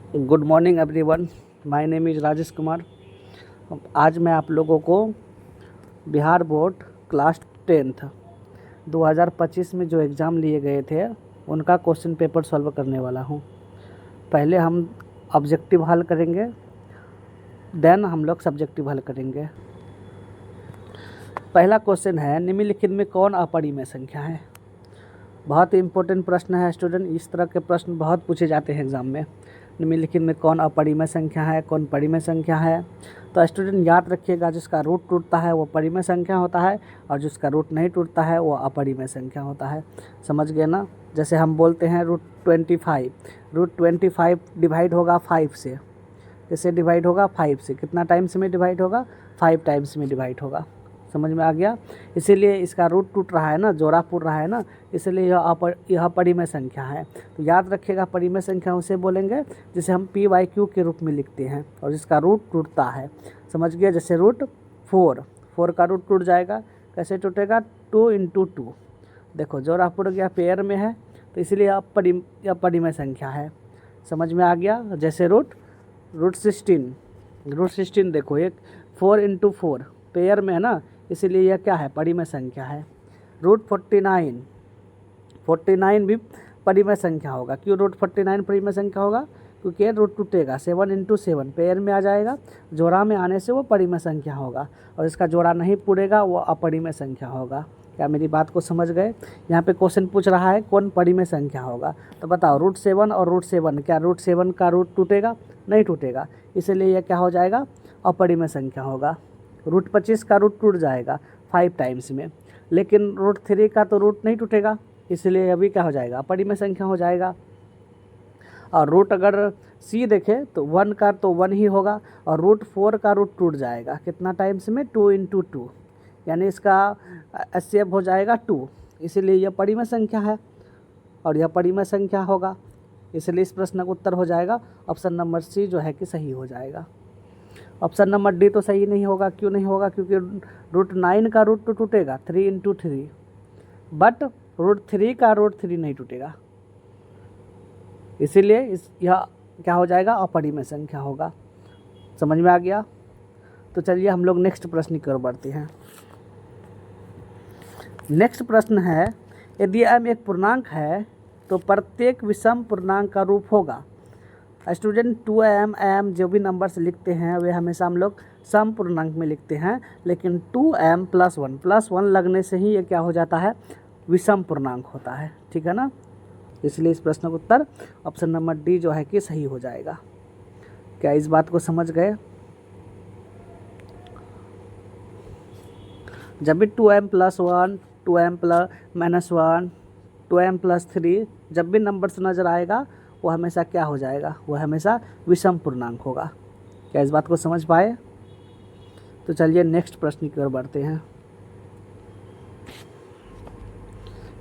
Good morning everyone, my name is Rajesh Kumar. आज मैं आप लोगों को बिहार बोर्ड क्लास 10th 2025 में जो एग्ज़ाम लिए गए थे उनका क्वेश्चन पेपर सॉल्व करने वाला हूं। पहले हम ऑब्जेक्टिव हल करेंगे, देन हम लोग सब्जेक्टिव हल करेंगे। पहला क्वेश्चन है, निम्नलिखित में कौन अपरिमेय संख्या है। बहुत ही इम्पोर्टेंट प्रश्न है स्टूडेंट, इस तरह के प्रश्न बहुत पूछे जाते हैं एग्ज़ाम में। निम्नलिखित में कौन अपरिमेय संख्या है, कौन परिमेय संख्या है। तो स्टूडेंट याद रखिएगा, जिसका रूट टूटता है वो परिमेय संख्या होता है और जिसका रूट नहीं टूटता है वो अपरिमेय संख्या होता है। समझ गए ना। जैसे हम बोलते हैं रूट 25 डिवाइड होगा 5 से। किससे डिवाइड होगा? 5 से। कितना टाइम्स में डिवाइड होगा? 5 टाइम्स में डिवाइड होगा। समझ में आ गया। इसीलिए इसका रूट टूट रहा है ना, जोड़ा पुर रहा है ना, इसलिए यह परिमेय संख्या है। तो याद रखिएगा, परिमेय संख्या उसे बोलेंगे जिसे हम PYQ के रूप में लिखते हैं और जिसका रूट टूटता है। समझ गया। जैसे रूट 4 का रूट टूट जाएगा। कैसे टूटेगा? 2 × 2। देखो जोड़ा पुर गया, पेयर में है, तो इसलिए यह परिमेय संख्या है। समझ में आ गया। जैसे रूट 16 देखो, एक 4 × 4 पेयर में है ना, इसीलिए यह क्या है? परिमेय संख्या है। रूट 49 भी परिमेय संख्या होगा। क्यों रूट 49 परिमेय संख्या होगा? क्योंकि रूट टूटेगा, 7 × 7 पेयर में आ जाएगा, जोड़ा में आने से वो परिमेय संख्या होगा, और इसका जोड़ा नहीं पूरेगा वो अपरिमेय संख्या होगा। क्या मेरी बात को समझ गए? यहाँ पे क्वेश्चन पूछ रहा है कौन परिमेय संख्या होगा। तो बताओ, रूट 7 और रूट 7, क्या रूट 7 का रूट टूटेगा? नहीं टूटेगा, इसलिए यह क्या हो जाएगा? अपरिमेय संख्या होगा। रूट 25 का रूट टूट जाएगा 5 टाइम्स में, लेकिन रूट 3 का तो रूट नहीं टूटेगा, इसलिए अभी क्या हो जाएगा? अपरिमेय संख्या हो जाएगा। और रूट अगर C देखें तो 1 का तो 1 ही होगा, और रूट 4 का रूट टूट जाएगा कितना टाइम्स में? 2 × 2, यानी इसका HCF हो जाएगा 2, इसीलिए यह परिमेय संख्या है और यह परिमेय संख्या होगा। इसलिए इस प्रश्न का उत्तर हो जाएगा ऑप्शन नंबर C जो है कि सही हो जाएगा। ऑप्शन नंबर D तो सही नहीं होगा। क्यों नहीं होगा? क्योंकि रूट 9 का रूट तो टूटेगा 3 × 3, बट रूट 3 का रूट 3 नहीं टूटेगा, इसीलिए यह क्या हो जाएगा? अपरिमेय संख्या होगा। समझ में आ गया। तो चलिए हम लोग नेक्स्ट प्रश्न की ओर बढ़ते हैं। नेक्स्ट प्रश्न है, यदि m एक पूर्णांक है तो प्रत्येक विषम पूर्णांक का रूप होगा। स्टूडेंट 2m m जो भी नंबर्स लिखते हैं वे हमेशा हम लोग सम पूर्णांक में लिखते हैं, लेकिन 2m + 1 लगने से ही ये क्या हो जाता है? विषम पूर्णांक होता है। ठीक है ना। इसलिए इस प्रश्न का उत्तर ऑप्शन नंबर D जो है कि सही हो जाएगा। क्या इस बात को समझ गए? जब भी 2m + 1, 2m -1, 2m + 3 जब भी नंबर्स नज़र आएगा वो हमेशा क्या हो जाएगा? वो हमेशा विषम पूर्णांक होगा। क्या इस बात को समझ पाए? तो चलिए नेक्स्ट प्रश्न की ओर बढ़ते हैं।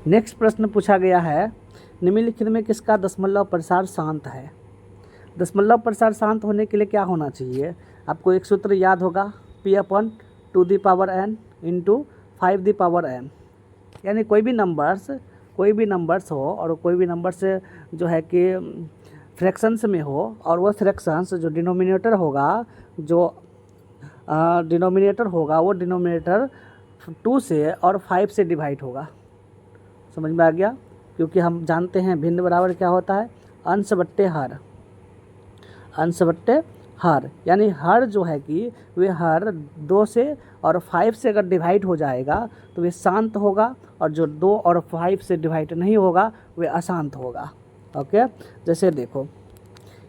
नेक्स्ट प्रश्न पूछा गया है, निम्नलिखित में किसका दशमलव प्रसार शांत है। दशमलव प्रसार शांत होने के लिए क्या होना चाहिए? आपको एक सूत्र याद होगा, P/2n × 5n, यानी कोई भी नंबर्स हो और कोई भी नंबर्स जो है कि फ्रैक्शंस में हो, और वह फ्रैक्शंस जो डिनोमिनेटर होगा वो डिनोमिनेटर 2 से और 5 से डिवाइड होगा। समझ में आ गया। क्योंकि हम जानते हैं भिन्न बराबर क्या होता है? अंश बट्टे हर, यानी हर जो है कि वे हर 2 से और 5 से अगर डिवाइड हो जाएगा तो वे शांत होगा, और जो 2 और 5 से डिवाइड नहीं होगा वे अशांत होगा। ओके। जैसे देखो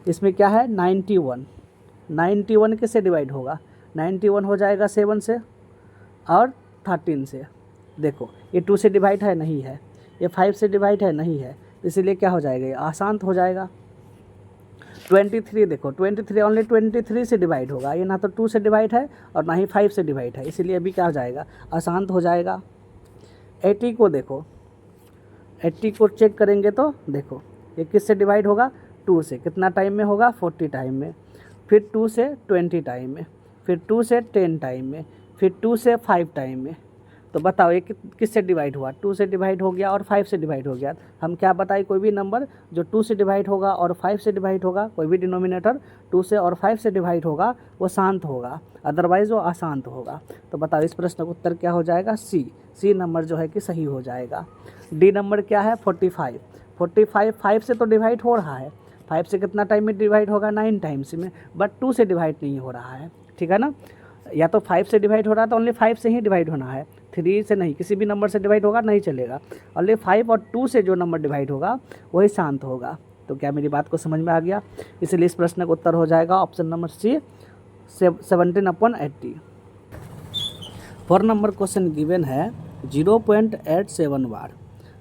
इसमें क्या है? 91 किससे डिवाइड होगा? 91 हो जाएगा 7 से और 13 से। देखो ये 2 से डिवाइड है? नहीं है। ये 5 से डिवाइड है? नहीं है। इसीलिए क्या हो जाएगा? ये अशांत हो जाएगा। 23 देखो, 23 ओनली 23 से डिवाइड होगा। ये ना तो 2 से डिवाइड है और ना ही 5 से डिवाइड है, इसीलिए अभी क्या हो जाएगा? अशांत हो जाएगा। 80 को देखो, 80 को चेक करेंगे तो देखो ये किससे डिवाइड होगा? 2 से। कितना टाइम में होगा? 40 टाइम में। फिर 2 से 20 टाइम में, फिर 2 से 10 टाइम में, फिर 2 से 5 टाइम में, तो बताओ ये किससे डिवाइड हुआ, 2 से डिवाइड हो गया और 5 से डिवाइड हो गया। हम क्या बताए, कोई भी नंबर जो 2 से डिवाइड होगा और 5 से डिवाइड होगा, कोई भी डिनोमिनेटर 2 से और 5 से डिवाइड होगा वो शांत होगा, अदरवाइज़ वो अशांत होगा। तो बताओ इस प्रश्न का उत्तर क्या हो जाएगा, सी नंबर जो है कि सही हो जाएगा। डी नंबर क्या है, 45। 45 5 से तो डिवाइड हो रहा है, 5 से कितना टाइम में डिवाइड होगा, 9 टाइम्स में, बट 2 से डिवाइड नहीं हो रहा है, ठीक है ना। या तो 5 से डिवाइड हो रहा है तो ओनली 5 से ही डिवाइड होना है, 3 से नहीं, किसी भी नंबर से डिवाइड होगा नहीं चलेगा, ओनली 5 और 2 से जो नंबर डिवाइड होगा वही शांत होगा। तो क्या मेरी बात को समझ में आ गया, इसलिए इस प्रश्न का उत्तर हो जाएगा ऑप्शन नंबर सी 17/80। 4 नंबर क्वेश्चन गिवन है 0.87 बार।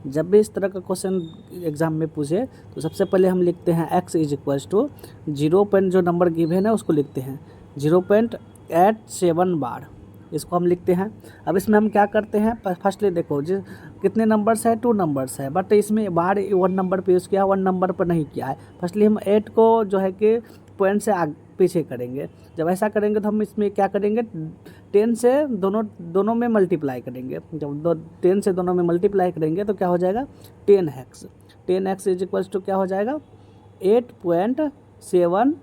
जब भी इस तरह का क्वेश्चन एग्जाम में पूछे तो सबसे पहले हम लिखते हैं x इज इक्वल्स टू 0 जो नंबर गिवन है उसको लिखते हैं 0.87 बार, इसको हम लिखते हैं। अब इसमें हम क्या करते हैं, फर्स्टली देखो जो कितने नंबर्स है, 2 नंबर्स है, बट इसमें बार 1 नंबर पे यूज़ किया, 1 नंबर पर नहीं किया है। फर्स्टली हम 8 को जो है कि पॉइंट से पीछे करेंगे। जब ऐसा करेंगे तो हम इसमें क्या करेंगे, 10 से दोनों में मल्टीप्लाई करेंगे। जब 10 से दोनों में मल्टीप्लाई करेंगे तो क्या हो जाएगा, 10x। 10x is equals to क्या हो जाएगा, 8.7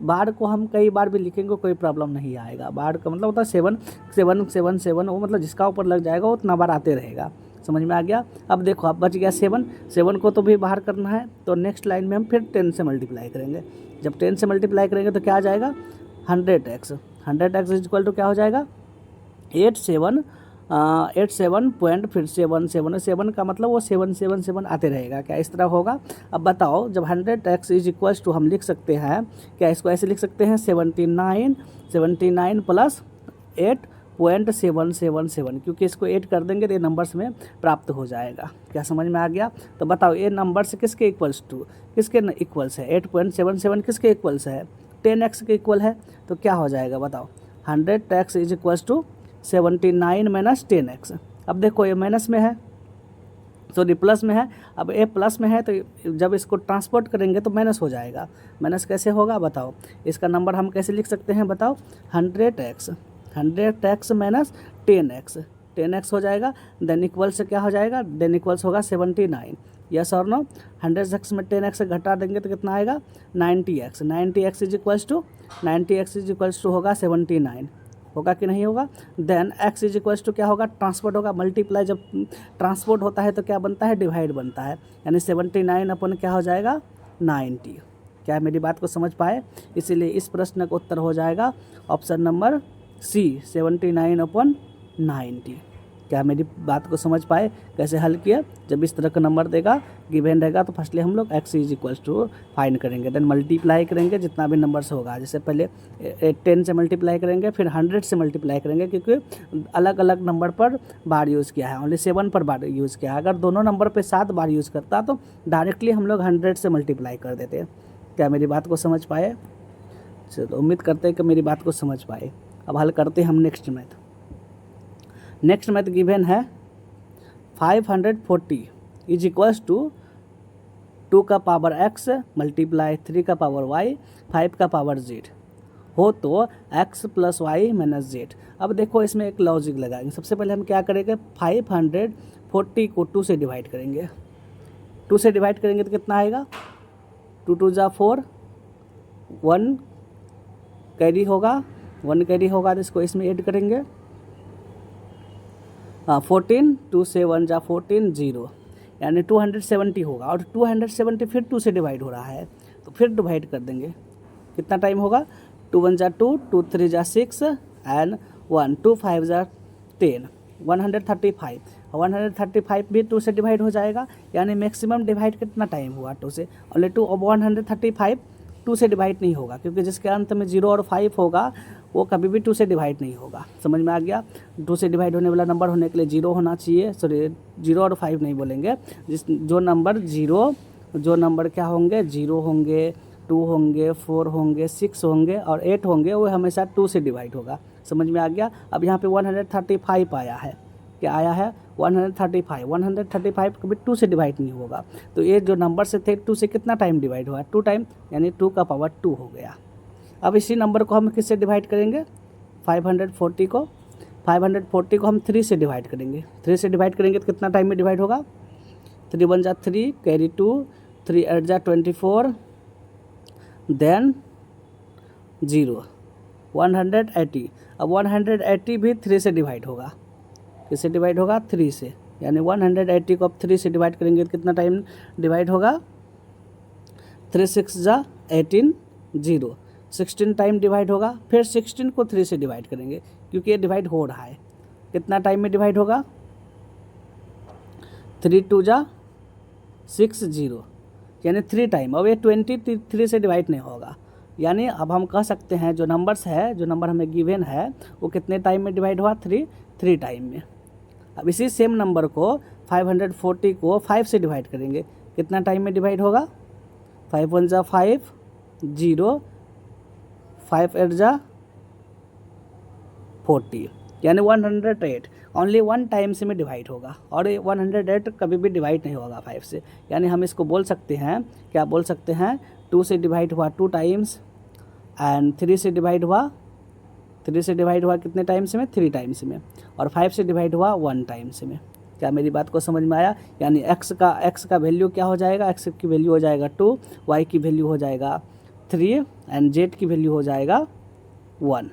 बार को हम कई बार भी लिखेंगे कोई प्रॉब्लम नहीं आएगा। बार का मतलब होता है 7 7 7 7, वो मतलब जिसका ऊपर लग जाएगा वो उतना बार आते रहेगा। समझ में आ गया। अब देखो अब बच गया 7 को तो भी बाहर करना है, तो नेक्स्ट लाइन में हम फिर 10 से मल्टीप्लाई करेंगे। जब 10 से मल्टीप्लाई करेंगे तो क्या आ जाएगा, 100x। 100x is equal to क्या हो जाएगा, 87 पॉइंट फिर 7 का मतलब वो 7 आते रहेगा। क्या इस तरह होगा। अब बताओ जब 100x इज इक्वल टू हम लिख सकते हैं, क्या इसको ऐसे लिख सकते हैं 79 प्लस 8.777, क्योंकि इसको 8 कर देंगे तो ये नंबर्स में प्राप्त हो जाएगा। क्या समझ में आ गया। तो बताओ ये नंबर्स किसके इक्वल्स टू, किसके इक्वल्स है, 8.77 किसके इक्वल्स है, 10x के इक्वल है। तो क्या हो जाएगा बताओ, 100x is equals to 79 minus 10x। अब देखो ये माइनस में है, सॉरी प्लस में है। अब ये प्लस में है तो जब इसको ट्रांसपोर्ट करेंगे तो माइनस हो जाएगा। माइनस कैसे होगा बताओ, इसका नंबर हम कैसे लिख सकते हैं बताओ, 100x माइनस 10x हो जाएगा। देन इक्वल से क्या हो जाएगा, देन इक्वल्स होगा 79। यस और नो, 100x में 10x घटा देंगे तो कितना आएगा, 90x इज इक्वल्स टू होगा 79, होगा कि नहीं होगा। Then x is equals to क्या होगा, ट्रांसपोर्ट होगा, मल्टीप्लाई जब ट्रांसपोर्ट होता है तो क्या बनता है, डिवाइड बनता है, यानी 79 अपन क्या हो जाएगा 90। क्या मेरी बात को समझ पाए। इसीलिए इस प्रश्न का उत्तर हो जाएगा ऑप्शन नंबर सी 79/90। क्या मेरी बात को समझ पाए कैसे हल किया। जब इस तरह का नंबर देगा गिवन रहेगा तो फर्स्टली हम लोग x is equals to find करेंगे, देन मल्टीप्लाई करेंगे जितना भी नंबर्स होगा। जैसे पहले 10 से मल्टीप्लाई करेंगे, फिर 100 से मल्टीप्लाई करेंगे, क्योंकि अलग अलग नंबर पर बार यूज़ किया है, ओनली 7 पर बार यूज़ किया है। अगर दोनों नंबर पर 7 बार यूज़ करता तो डायरेक्टली हम लोग 100 से मल्टीप्लाई कर देते। क्या मेरी बात को समझ पाए। चलो उम्मीद करते हैं कि मेरी बात को समझ पाए। अब हल करते हैं हम नेक्स्ट मैथ गिवन है 540 इज इक्वल्स टू 2 का पावर x मल्टीप्लाई 3 का पावर y 5 का पावर z हो तो x plus y minus z। अब देखो इसमें एक लॉजिक लगाएंगे। सबसे पहले हम क्या करेंगे, 540 को 2 से डिवाइड करेंगे। 2 से डिवाइड करेंगे तो कितना आएगा, 2 2 जा 4, 1 कैरी होगा तो इसको इसमें ऐड करेंगे। 14 2 से 1 जा 14 0, यानी 270 होगा। और 270 फिर 2 से डिवाइड हो रहा है तो फिर डिवाइड कर देंगे। कितना टाइम होगा, 2 1 जा 2, 2 3 जा 6 एंड 1 2 5 जा 10, 135। 135 भी 2 से डिवाइड हो जाएगा, यानी मैक्सिमम डिवाइड कितना टाइम हुआ 2 से, ओनली 2। अब 135 2 से डिवाइड नहीं होगा, क्योंकि जिसके अंत में 0 और 5 होगा वो कभी भी 2 से डिवाइड नहीं होगा। समझ में आ गया। 2 से डिवाइड होने वाला नंबर होने के लिए 0 होना चाहिए, सॉरी 0 और 5 नहीं बोलेंगे। जो नंबर क्या होंगे, 0 होंगे, 2 होंगे, 4 होंगे, 6 होंगे और 8 होंगे, वो हमेशा 2 से डिवाइड होगा। समझ में आ गया। अब यहाँ पे 135 आया है, क्या आया है 135 कभी 2 से डिवाइड नहीं होगा। तो ये जो नंबर से थे 2 से कितना टाइम डिवाइड हुआ, 2 टाइम, यानी 2 का पावर 2 हो गया। अब इसी नंबर को हम किससे डिवाइड करेंगे, 540 को 540 को हम 3 से डिवाइड करेंगे। 3 से डिवाइड करेंगे तो कितना टाइम में डिवाइड होगा? 3 1 जा 3, कैरी 2, 3 8 जा 24, देन 0, 180। अब 180 भी 3 से डिवाइड होगा। किससे डिवाइड होगा? 3 से। यानी 180 को अब 3 से डिवाइड करेंगे तो कितना टाइम डिवाइड होगा? 3 6 जा 18, 0, 16 टाइम डिवाइड होगा। फिर 16 को 3 से डिवाइड करेंगे क्योंकि ये डिवाइड हो रहा है। कितना टाइम में डिवाइड होगा? 3 2 जा 6, 0, यानी 3 टाइम। अब ये 23 से डिवाइड नहीं होगा। यानी अब हम कह सकते हैं जो नंबर्स है, जो नंबर हमें गिवन है वो कितने टाइम में डिवाइड हुआ? 3 टाइम में। अब इसी सेम नंबर को 540 को 5 से डिवाइड करेंगे। कितना टाइम में डिवाइड होगा? 5 1 जा 5, 0, 5 8 जा 40, यानी 108 ओनली 1 टाइम से में डिवाइड होगा। और ये 108 कभी भी डिवाइड नहीं होगा 5 से। यानी हम इसको बोल सकते हैं, क्या बोल सकते हैं? 2 से डिवाइड हुआ 2 टाइम्स, एंड 3 से डिवाइड हुआ कितने टाइम्स में? 3 टाइम्स में। और 5 से डिवाइड हुआ 1 टाइम्स में। क्या मेरी बात को समझ में आया? यानी x का वैल्यू क्या हो जाएगा? x की वैल्यू हो जाएगा 2, y की वैल्यू हो जाएगा 3, एंड z की वैल्यू हो जाएगा 1।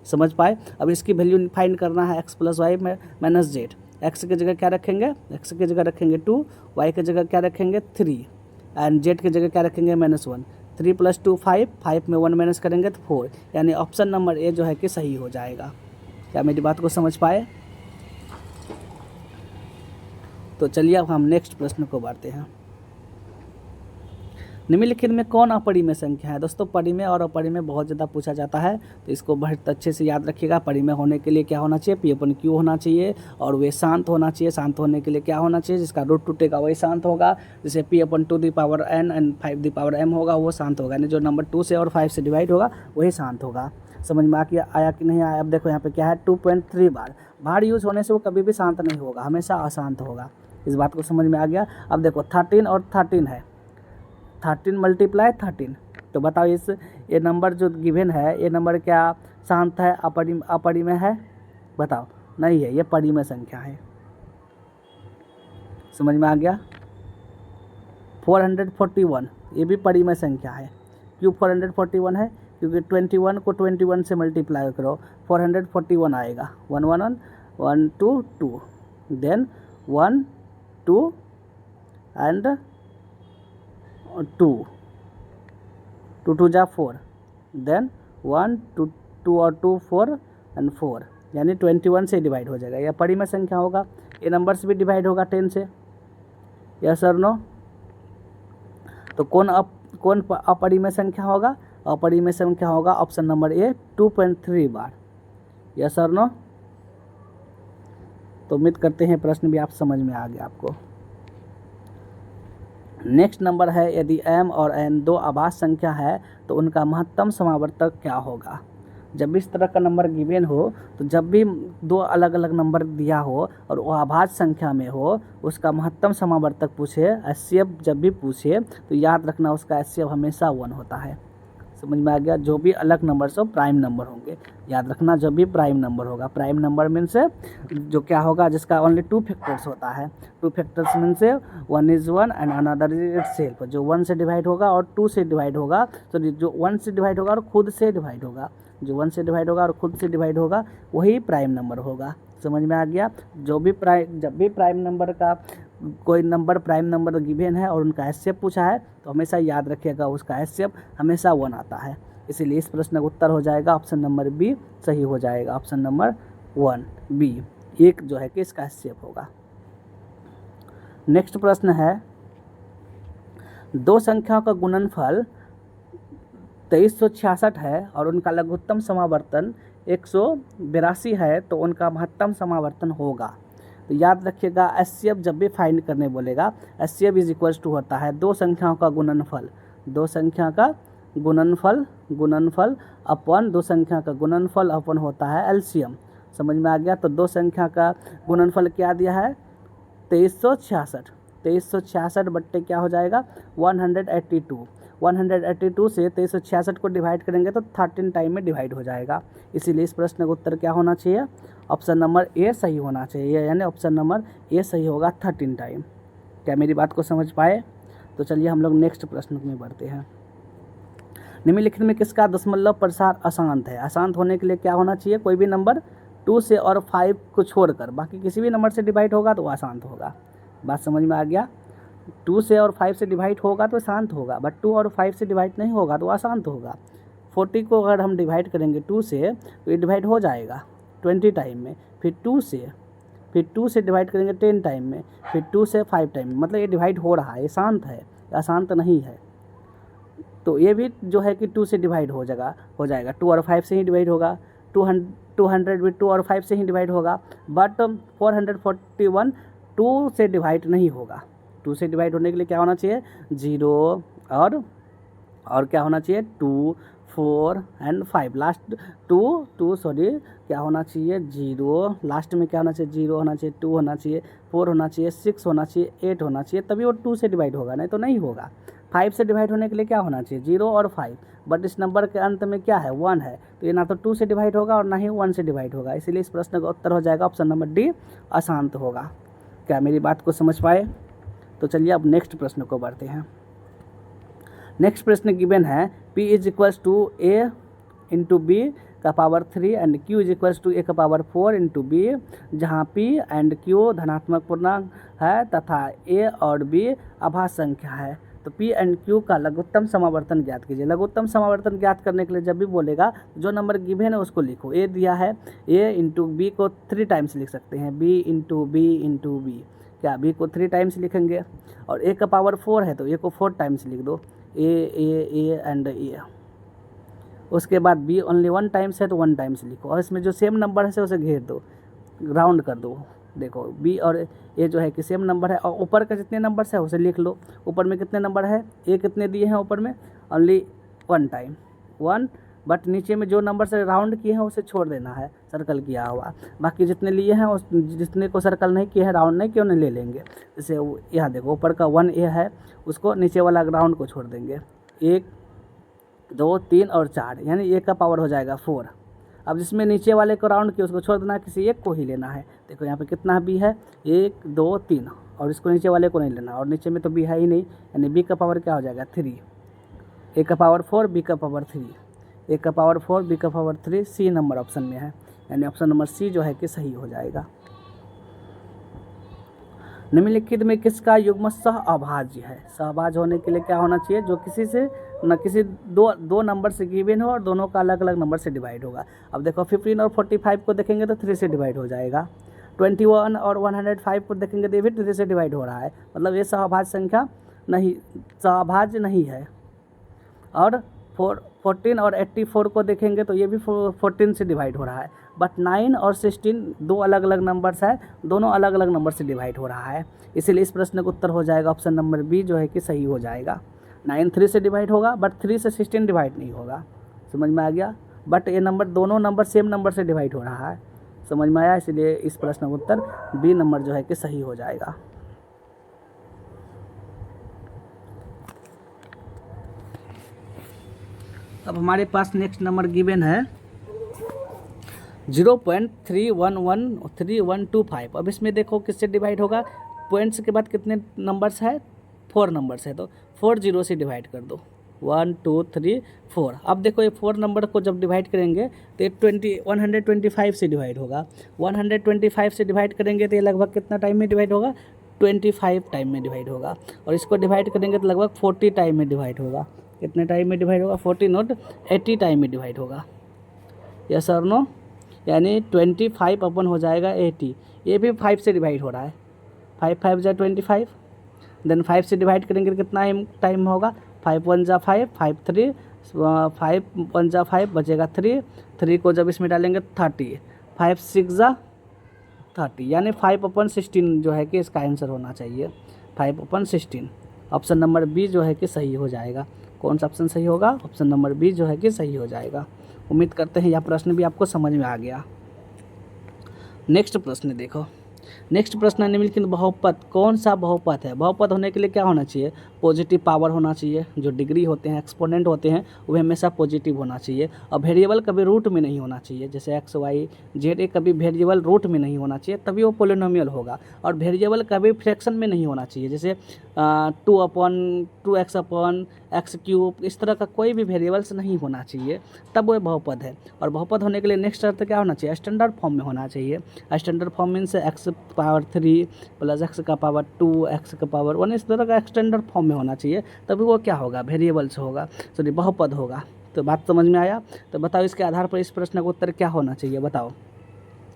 समझ पाए? अब इसकी वैल्यू फाइंड करना है x + y minus z। x की जगह क्या रखेंगे? x की जगह रखेंगे 2, y की जगह क्या रखेंगे? 3, एंड z की जगह क्या रखेंगे? -1। 3 + 2 5, 5 में 1 माइनस करेंगे तो 4। यानी ऑप्शन नंबर ए जो है कि सही हो जाएगा। क्या मेरी बात को समझ पाए? तो चलिए अब हम नेक्स्ट प्रश्न को बढ़ते हैं। निम्नलिखित में कौन अपरिमेय संख्या है? दोस्तों परिमेय और अपरिमेय बहुत ज़्यादा पूछा जाता है, तो इसको बहुत अच्छे से याद रखिएगा। परिमेय होने के लिए क्या होना चाहिए? P/Q होना चाहिए, और वे शांत होना चाहिए। शांत होने के लिए क्या होना चाहिए? जिसका रूट टूटेगा वही शांत होगा। जैसे P/2n एंड 5m होगा वो शांत होगा, यानी जो नंबर 2 से और 5 से डिवाइड होगा वही शांत होगा। समझ में आया कि नहीं आया? अब देखो यहाँ पे क्या है? 2.3 बार यूज होने से वो कभी भी शांत नहीं होगा, हमेशा अशांत होगा। इस बात को समझ में आ गया? अब देखो 13 और 13 है, 13 × 13। तो बताओ ये नंबर जो गिवन है, ये नंबर क्या शांत है, अपरिमेय है? बताओ। नहीं है, ये परिमेय संख्या है। समझ में आ गया? 441 ये भी परिमेय संख्या है। क्यों 441 है? क्योंकि 21 को 21 से मल्टीप्लाई करो, 441 आएगा। 1 1 1 1 2 2, देन 1 2 एंड 2 2 2 जा 4, देन 1 2 2 और 2 4 एंड 4, यानी 21 से डिवाइड हो जाएगा। यह परिमेय संख्या होगा। ये नंबर से भी डिवाइड होगा 10 से। यस और नो? तो कौन अपरिमेय संख्या होगा? अपरिमेय संख्या होगा option number A 2.3 bar. Yes और नो? तो उम्मीद करते हैं प्रश्न भी आप समझ में आ गया आपको। नेक्स्ट नंबर है, यदि m और n दो आभाज्य संख्या है तो उनका महत्तम समावर्तक क्या होगा? जब भी इस तरह का नंबर गिवन हो, तो जब भी दो अलग अलग नंबर दिया हो और वो आभाज्य संख्या में हो, उसका महत्तम समावर्तक पूछे, HCF जब भी पूछे तो याद रखना उसका HCF हमेशा 1 होता है। समझ में आ गया? जो भी अलग नंबर से प्राइम नंबर होंगे, याद रखना जब भी प्राइम नंबर होगा। प्राइम नंबर मीन्स जो क्या होगा? जिसका ओनली 2 फैक्टर्स होता है। 2 factors means 1 is 1 and another is itself. जो 1 से डिवाइड होगा और 2 से डिवाइड होगा, तो जो 1 से डिवाइड होगा और खुद से डिवाइड होगा, जो 1 से डिवाइड होगा और खुद से डिवाइड होगा वही प्राइम नंबर होगा। समझ में आ गया? जब भी प्राइम नंबर का कोई नंबर प्राइम नंबर गिवन है और उनका HCF पूछा है तो हमेशा याद रखिएगा उसका HCF हमेशा 1 आता है। इसीलिए इस प्रश्न का उत्तर हो जाएगा ऑप्शन नंबर बी सही हो जाएगा। ऑप्शन नंबर 1 बी 1 जो है कि इसका HCF होगा। नेक्स्ट प्रश्न है, दो संख्याओं का गुणनफल 2366 है और उनका लघुत्तम समावर्तन 182 है, तो उनका महत्तम समावर्तन होगा। तो याद रखिएगा HCF जब भी फाइंड करने बोलेगा, HCF इज इक्वल्स टू होता है दो संख्याओं का गुणनफल। दो संख्या का गुणनफल अपन दो संख्या का गुणनफल अपन होता है LCM। समझ में आ गया? तो दो संख्या का गुणनफल क्या दिया है? 2366। 2366 बट्टे क्या हो जाएगा? 182। 182 से 2366 को डिवाइड करेंगे तो 13 टाइम में डिवाइड हो जाएगा। इसीलिए इस प्रश्न का उत्तर क्या होना चाहिए? ऑप्शन नंबर ए सही होना चाहिए, यानी ऑप्शन नंबर ए सही होगा 13 टाइम। क्या मेरी बात को समझ पाए? तो चलिए हम लोग नेक्स्ट प्रश्न में बढ़ते हैं। निम्नलिखित में किसका दशमलव प्रसार अशांत है? अशांत होने के लिए क्या होना चाहिए? कोई भी नंबर 2 से और 5 को छोड़कर बाकी किसी भी नंबर से डिवाइड होगा तो वो अशांत होगा। बात समझ में आ गया? 2 से और 5 से डिवाइड होगा तो शांत होगा, बट 2 और 5 से डिवाइड नहीं होगा तो अशांत होगा। 40 को अगर हम डिवाइड करेंगे 2 से तो ये डिवाइड हो जाएगा 20 टाइम में, फिर 2 से डिवाइड करेंगे 10 टाइम में, फिर 2 से 5 टाइम में, मतलब ये डिवाइड हो रहा है, ये शांत है, अशांत नहीं है। तो ये भी जो है कि 2 से डिवाइड हो जाएगा 2 और 5 से ही डिवाइड होगा, 200 भी 2 और 5 से ही डिवाइड होगा, बट 441 2 से डिवाइड नहीं होगा। 2 से डिवाइड होने के लिए क्या होना चाहिए? 0 और क्या होना चाहिए? 2, 4 एंड 5, लास्ट 2 सॉरी क्या होना चाहिए? 0, लास्ट में क्या होना चाहिए? 0 होना चाहिए, 2 होना चाहिए, 4 होना चाहिए, 6 होना चाहिए, 8 होना चाहिए, तभी वो 2 से डिवाइड होगा, नहीं तो नहीं होगा। 5 से डिवाइड होने के लिए क्या होना चाहिए? 0 और 5, बट इस नंबर के अंत में क्या है? 1 है, तो ये ना तो 2 से डिवाइड होगा और ना ही 1 से डिवाइड होगा, इसीलिए इस प्रश्न का उत्तर हो जाएगा ऑप्शन नंबर डी, अशांत होगा। क्या मेरी बात को समझ पाए? तो चलिए अब नेक्स्ट प्रश्न को बढ़ते हैं। नेक्स्ट प्रश्न गिवन है P is equals to A into B का power 3 and Q is equals to A का पावर 4 इंटू बी, जहाँ P एंड Q धनात्मक पूर्णांक है तथा A और B अभाज्य संख्या है। तो P एंड Q का लघुत्तम समावर्तन ज्ञात कीजिए। लघुत्तम समावर्तन ज्ञात करने के लिए जब भी बोलेगा जो नंबर गिवन है उसको लिखो। A दिया है, A इंटू बी को 3 टाइम्स लिख सकते हैं, B इंटू बी, क्या B को 3 टाइम्स लिखेंगे, और A का पावर 4 है तो A को 4 टाइम्स लिख दो, A एंड A। उसके बाद B ओनली 1 टाइम्स है तो 1 टाइम्स लिखो, और इसमें जो सेम नंबर है उसे घेर दो, राउंड कर दो। देखो B और A जो है कि सेम नंबर है, और ऊपर का जितने नंबर्स है उसे लिख लो। ऊपर में कितने नंबर है? A कितने दिए हैं ऊपर में? ओनली 1 टाइम 1, बट नीचे में जो नंबर से राउंड किए हैं उसे छोड़ देना है, सर्कल किया हुआ। बाकी जितने लिए हैं उस जितने को सर्कल नहीं किए हैं, राउंड नहीं किए, उन्हें ले लेंगे। जैसे यहाँ देखो ऊपर का 1A है, उसको नीचे वाला राउंड को छोड़ देंगे। 1, 2, 3 और 4, यानी A का पावर हो जाएगा 4। अब जिसमें नीचे वाले को राउंड किया उसको छोड़ देना है, किसी एक को ही लेना है। देखो यहाँ पे कितना B है? 1, 2, 3, और इसको नीचे वाले को नहीं लेना, और नीचे में तो B है ही नहीं, यानी B का पावर क्या हो जाएगा? 3। A का पावर 4, B का पावर 3, A का पावर 4, B का पावर 3, C नंबर ऑप्शन में है, यानी ऑप्शन नंबर C जो है कि सही हो जाएगा। निम्नलिखित में किसका युग्म सहअभाज्य है? सहअभाज्य होने के लिए क्या होना चाहिए? जो किसी से न किसी दो नंबर से गिवन हो और दोनों का अलग अलग नंबर से डिवाइड होगा। अब देखो 15 और 45 को देखेंगे तो 3 से डिवाइड हो जाएगा। 21 और 105 को देखेंगे तो ये भी 3 से डिवाइड हो रहा है, मतलब ये सहअभाज्य संख्या नहीं, सहअभाज्य नहीं है। और 14 और 84 को देखेंगे तो ये भी 14 से डिवाइड हो रहा है, बट 9 और 16 दो अलग अलग नंबर्स है, दोनों अलग अलग नंबर से डिवाइड हो रहा है, इसीलिए इस प्रश्न का उत्तर हो जाएगा ऑप्शन नंबर बी जो है कि सही हो जाएगा। 9 3 से डिवाइड होगा, बट 3 से 16 डिवाइड नहीं होगा। समझ में आ गया? बट ये नंबर दोनों नंबर सेम नंबर से डिवाइड हो रहा है, समझ में आया? इसलिए इस प्रश्न का उत्तर बी नंबर जो है कि सही हो जाएगा। अब हमारे पास नेक्स्ट नंबर गिवन है 0.3113125। अब इसमें देखो किससे डिवाइड होगा? पॉइंट्स के बाद कितने नंबर्स है? 4 नंबर्स है, तो 4 0 से डिवाइड कर दो, 1 2 3 4। अब देखो ये 4 नंबर को जब डिवाइड करेंगे तो ये 125 से डिवाइड होगा। 125 से डिवाइड करेंगे तो ये लगभग कितना टाइम में डिवाइड होगा? 25 टाइम में डिवाइड होगा। और इसको डिवाइड करेंगे तो लगभग 40 टाइम में डिवाइड होगा। कितने टाइम में डिवाइड होगा? 40 नॉट 80 टाइम में डिवाइड होगा। यस और नो? यानी 25 अपन हो जाएगा 80। ये भी 5 से डिवाइड हो रहा है, 5 5 जा 25, देन 5 से डिवाइड करेंगे तो कितना टाइम होगा? 5 1 जा 5, 5 3, 5 1 जा 5, बचेगा 3 को जब इसमें डालेंगे 30, 5 6 जा 30, यानी 5/16 जो है कि इसका आंसर होना चाहिए, 5/16। ऑप्शन नंबर बी जो है कि सही हो जाएगा। कौन सा ऑप्शन सही होगा? ऑप्शन नंबर बी जो है कि सही हो जाएगा। उम्मीद करते हैं यह प्रश्न भी आपको समझ में आ गया। नेक्स्ट प्रश्न देखो। नेक्स्ट प्रश्न निम्नलिखित बहुपद कौन सा बहुपद है? बहुपद होने के लिए क्या होना चाहिए? पॉजिटिव पावर होना चाहिए, जो डिग्री होते हैं, एक्सपोनेंट होते हैं, वो हमेशा पॉजिटिव होना चाहिए। और वेरिएबल कभी रूट में नहीं होना चाहिए, जैसे एक्स वाई जेड, कभी वेरिएबल रूट में नहीं होना चाहिए, तभी वो पोलिनोमियल होगा। और वेरिएबल कभी फ्रैक्शन में नहीं होना चाहिए, जैसे 2/2x/x³, इस तरह का कोई भी वेरिएबल्स नहीं होना चाहिए, तब वो बहुपद है। और बहुपद होने के लिए नेक्स्ट अर्थ क्या होना चाहिए, स्टैंडर्ड फॉर्म में होना चाहिए। Standard form means x⁻³ + x⁻², x⁻1, इस तरह का स्टैंडर्ड फॉर्म में होना चाहिए, तभी वो क्या होगा, वेरिएबल्स होगा, सॉरी बहुपद होगा। तो बात समझ में आया। तो बताओ इसके आधार पर इस प्रश्न का उत्तर क्या होना चाहिए, बताओ।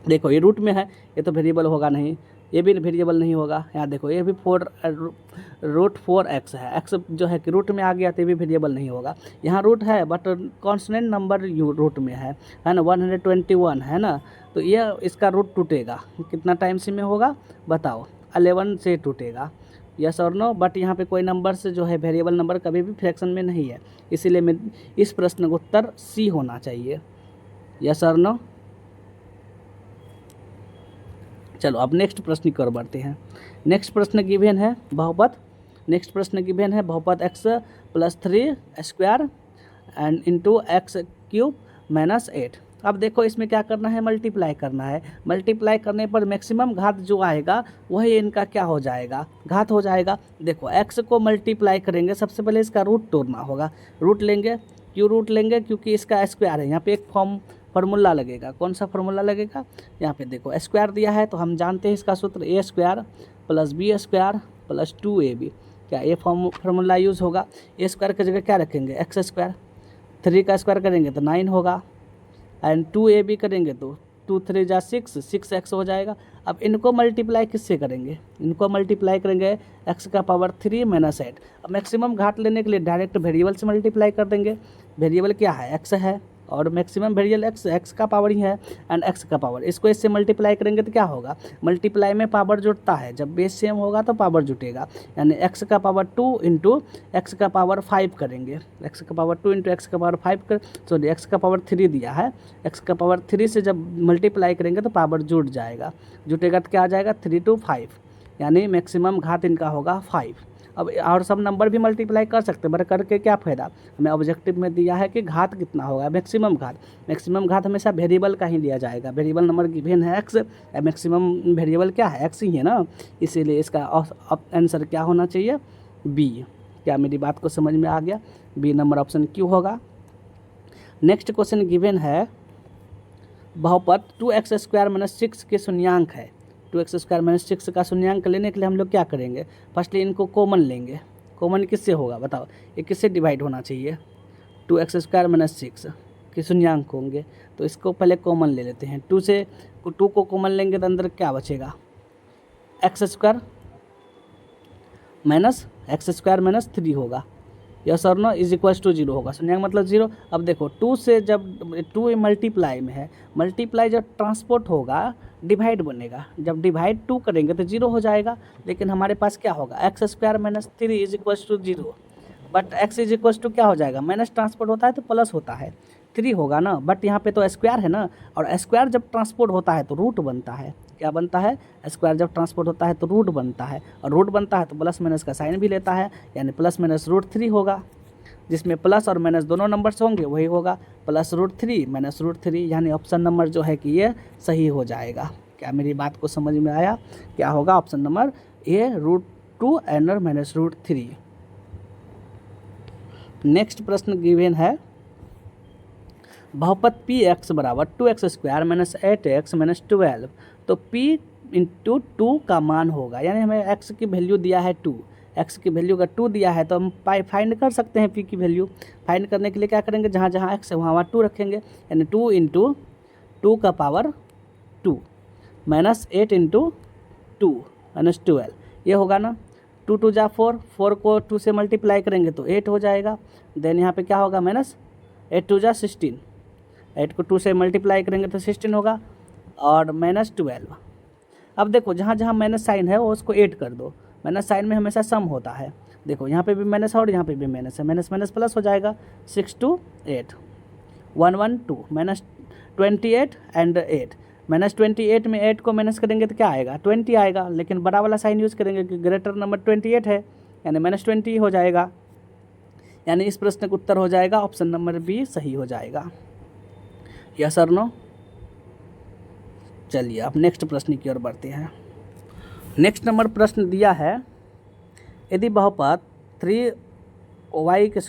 देखो ये रूट में है, ये तो वेरिएबल होगा नहीं, ये भी वेरिएबल नहीं होगा। यहाँ देखो ये भी √4x है, x जो है कि रूट में आ गया तो ये भी वेरिएबल नहीं होगा। यहाँ रूट है बट कॉन्स्टेंट नंबर रूट में है ना, 121 है ना, तो ये इसका रूट टूटेगा कितना टाइम से में होगा, बताओ, 11 से टूटेगा, यस और नो। बट यहाँ पे कोई नंबर से जो है वेरिएबल नंबर कभी भी फ्रैक्शन में नहीं है, इसीलिए मैं इस प्रश्न का उत्तर सी होना चाहिए, यस और नो। चलो अब नेक्स्ट प्रश्न की ओर बढ़ते हैं। नेक्स्ट प्रश्न गिवन है बहुपद, नेक्स्ट प्रश्न गिवन है बहुपद x+3² एंड इंटू x³ - 8। अब देखो इसमें क्या करना है, मल्टीप्लाई करना है। मल्टीप्लाई करने पर मैक्सिमम घात जो आएगा वही इनका क्या हो जाएगा, घात हो जाएगा। देखो x को मल्टीप्लाई करेंगे, सबसे पहले इसका रूट तोड़ना होगा, रूट लेंगे, क्यों रूट लेंगे, क्योंकि इसका स्क्वायर है। यहाँ पे एक फार्मूला लगेगा, कौन सा फार्मूला लगेगा, यहाँ पे देखो स्क्वायर दिया है तो हम जानते हैं इसका सूत्र a² + b² + 2ab, क्या ये फार्मूला यूज़ होगा। a² की जगह क्या रखेंगे, x², 3 का स्क्वायर करेंगे तो 9 होगा, एंड 2ab करेंगे तो 2 3 जा 6, 6x हो जाएगा। अब इनको मल्टीप्लाई किससे करेंगे, इनको मल्टीप्लाई करेंगे x⁻³ - 8। अब मैक्सिमम घात लेने के लिए डायरेक्ट वेरिएबल से मल्टीप्लाई कर देंगे। वेरिएबल क्या है, x है, और मैक्सिमम वेरिएबल x का पावर ही है, एंड x का पावर, इसको इससे मल्टीप्लाई करेंगे तो क्या होगा, मल्टीप्लाई में पावर जुटता है, जब बेस सेम होगा तो पावर जुटेगा, यानी x⁻2 इंटू x⁻5 करेंगे, x⁻2 इंटू x⁻5 कर, सॉरी x⁻3 दिया है, x⁻3 से जब मल्टीप्लाई करेंगे तो पावर जुट जाएगा, जुटेगा तो क्या आ जाएगा 3 to 5, यानी मैक्सिमम घात इनका होगा 5। अब और सब नंबर भी मल्टीप्लाई कर सकते हैं, बट करके क्या फ़ायदा, हमें ऑब्जेक्टिव में दिया है कि घात कितना होगा, मैक्सिमम घात। मैक्सिमम घात हमेशा वेरिएबल का ही लिया जाएगा, वेरिएबल नंबर गिवन है x, मैक्सिमम वेरिएबल क्या है, x ही है ना, इसीलिए इसका आंसर क्या होना चाहिए, बी। क्या मेरी बात को समझ में आ गया, बी नंबर ऑप्शन क्यों होगा। नेक्स्ट क्वेश्चन गिवन है बहुपद 2x² - 6 के शून्यांक है। 2x² - 6 का शून्यांक लेने के लिए हम लोग क्या करेंगे, फर्स्टली इनको कॉमन लेंगे। कॉमन किससे होगा बताओ, ये किससे डिवाइड होना चाहिए, 2x² - 6 के शून्यांक होंगे, तो इसको पहले कॉमन ले लेते हैं। 2 को कॉमन लेंगे तो अंदर क्या बचेगा, x² - x² - 3 होगा, यस और नो, इज इक्वल्स टू 0 होगा, शून्यांक मतलब 0। अब देखो 2 से जब 2 मल्टीप्लाई में है, मल्टीप्लाई जब ट्रांसपोर्ट होगा डिवाइड बनेगा, जब डिवाइड 2 करेंगे तो 0 हो जाएगा, लेकिन हमारे पास क्या होगा x² - 3 is equals to 0, but x is equals to क्या हो जाएगा, माइनस ट्रांसपोर्ट होता है तो प्लस होता है, 3 होगा ना, बट यहाँ पे तो स्क्वायर है ना, और स्क्वायर जब ट्रांसपोर्ट होता है तो रूट बनता है, क्या बनता है, स्क्वायर जब ट्रांसपोर्ट होता है तो रूट बनता है, और रूट बनता है तो प्लस माइनस का साइन भी लेता है, यानी प्लस माइनस √3 होगा, जिसमें प्लस और माइनस दोनों नंबर्स होंगे वही होगा, + √3 - √3, यानी ऑप्शन नंबर जो है कि ये सही हो जाएगा। क्या मेरी बात को समझ में आया, क्या होगा option number A √2 and -√3। Next प्रश्न गिवन है बहुपद px = 2x² - 8x - 12, तो p × 2 का मान होगा, यानी हमें x की वैल्यू दिया है 2, x की वैल्यू का 2 दिया है तो हम फाइंड कर सकते हैं p की वैल्यू। फाइंड करने के लिए क्या करेंगे, जहाँ जहाँ x है वहाँ 2 रखेंगे, यानी 2 × 2 का पावर 2 -8 × 2 - 12, ये होगा ना, 2 2 जा 4, 4 को 2 से मल्टीप्लाई करेंगे तो 8 हो जाएगा, देन यहाँ पे क्या होगा -8 2 जा 16, 8 को 2 से मल्टीप्लाई करेंगे तो 16 होगा, और -12। अब देखो जहाँ जहाँ माइनस साइन है वो उसको ऐड कर दो, माइनस साइन में हमेशा सम होता है, देखो यहाँ पे भी माइनस है और यहाँ पे भी माइनस है, माइनस माइनस प्लस हो जाएगा, 6 2 8 1 1 2 -28 एंड 8, -28 में 8 को माइनस करेंगे तो क्या आएगा 20 आएगा, लेकिन बड़ा वाला साइन यूज़ करेंगे कि ग्रेटर नंबर 28 है, यानी -20 हो जाएगा। यानी इस प्रश्न का उत्तर हो जाएगा ऑप्शन नंबर बी सही हो जाएगा। यस और नो। चलिए अब नेक्स्ट प्रश्न की ओर बढ़ते हैं। नेक्स्ट नंबर प्रश्न दिया है, यदि बहुपद 3y² -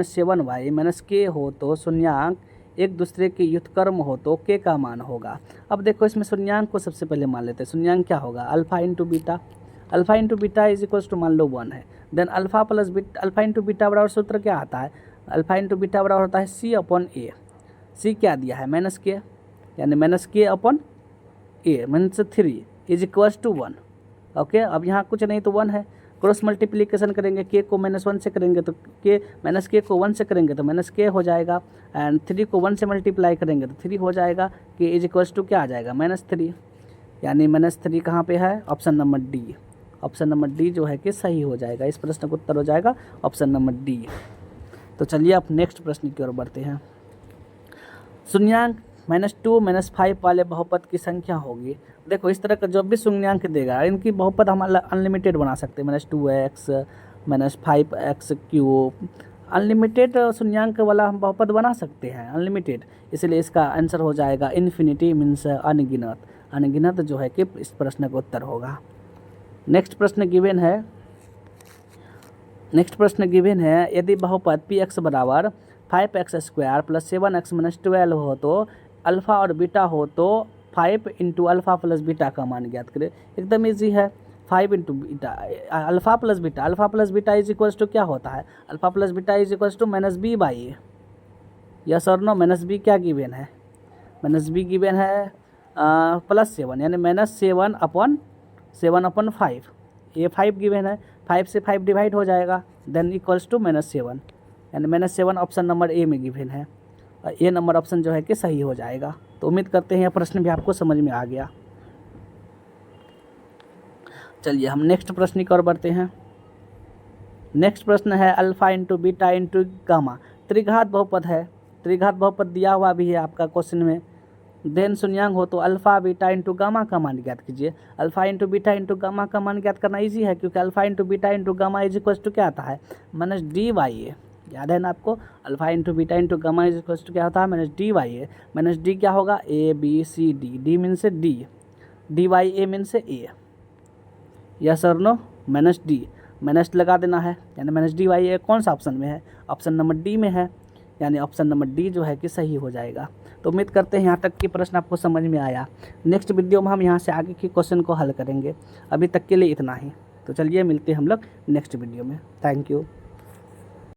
7y - k हो तो शून्यांक एक दूसरे के व्युत्क्रम हो तो k का मान होगा। अब देखो इसमें शून्यांक को सबसे पहले मान लेते हैं। शून्यांक क्या होगा? Alpha into beta. Alpha into beta is equals to मान लो 1 है। Then alpha plus beta, alpha into beta बराबर सूत्र क्या आता है? अल्फा इंटू बीटा बराबर होता है c/a। c क्या दिया है? -k, यानी -k/a -3 is equals to 1। Okay, अब यहाँ कुछ नहीं तो 1 है। क्रॉस मल्टीप्लिकेशन करेंगे, k को -1 से करेंगे तो k को 1 से करेंगे तो -k हो जाएगा, एंड 3 को 1 से मल्टीप्लाई करेंगे तो 3 हो जाएगा। k इज इक्वल्स टू क्या आ जाएगा? -3, यानी -3 कहाँ पे है? Option number D. Option number D जो है कि सही हो जाएगा। इस प्रश्न का उत्तर हो जाएगा ऑप्शन नंबर डी। तो चलिए अब नेक्स्ट प्रश्न की ओर बढ़ते हैं। शून्यांक -2 -5 वाले बहुपद की संख्या होगी। देखो इस तरह का जब भी शून्यांक देगा इनकी बहुपद हम अनलिमिटेड बना सकते हैं। -2x -5x³, अनलिमिटेड शून्यांक वाला हम बहुपद बना सकते हैं, अनलिमिटेड। इसलिए इसका आंसर हो जाएगा इन्फिनिटी मीन्स अनगिनत। अनगिनत जो है कि इस प्रश्न का उत्तर होगा। नेक्स्ट प्रश्न गिवन है, यदि बहुपद px बराबर 5x² + 7x - 12 हो तो अल्फ़ा और बीटा हो तो 5 × अल्फ़ा प्लस बीटा का मान ज्ञात करें। एकदम इजी है। 5 × beta, alpha plus beta. Alpha plus beta is equals to क्या होता है? Alpha plus beta is equals to -b/a। Yes और नो। -b क्या गिवन है? -b गिवन है +7, यानी -7/5। ये 5 गिवन है, 5 से 5 डिवाइड हो जाएगा, देन इक्वल्स टू -7, यानी -7 ऑप्शन नंबर ए में गिवन है। और ए नंबर ऑप्शन जो है कि सही हो जाएगा। तो उम्मीद करते हैं यह प्रश्न भी आपको समझ में आ गया। चलिए हम नेक्स्ट प्रश्न की ओर बढ़ते हैं। नेक्स्ट प्रश्न है alpha into beta into gamma. त्रिघात बहुपद है, त्रिघात बहुपद दिया हुआ भी है आपका क्वेश्चन में। देन शून्यांक हो तो अल्फ़ा बीटा इंटू गामा का मान ज्ञात कीजिए। Alpha into beta into gamma का मान ज्ञात करना इजी है, क्योंकि alpha into beta into gamma is equals to क्या आता है? -d/a। याद है ना आपको? Alpha into beta into gamma is equals to क्या होता है? -d/a। -d क्या होगा? a b c d। d means d, d/a means a। Yes और नो? -d, माइनस लगा देना है, यानी -d/a कौन सा ऑप्शन में है? ऑप्शन नंबर डी में है, यानी ऑप्शन नंबर डी जो है कि सही हो जाएगा। तो उम्मीद करते हैं यहाँ तक की प्रश्न आपको समझ में आया। नेक्स्ट वीडियो में हम यहाँ से आगे के क्वेश्चन को हल करेंगे। अभी तक के लिए इतना ही। तो चलिए मिलते हैं हम लोग नेक्स्ट वीडियो में। Thank you.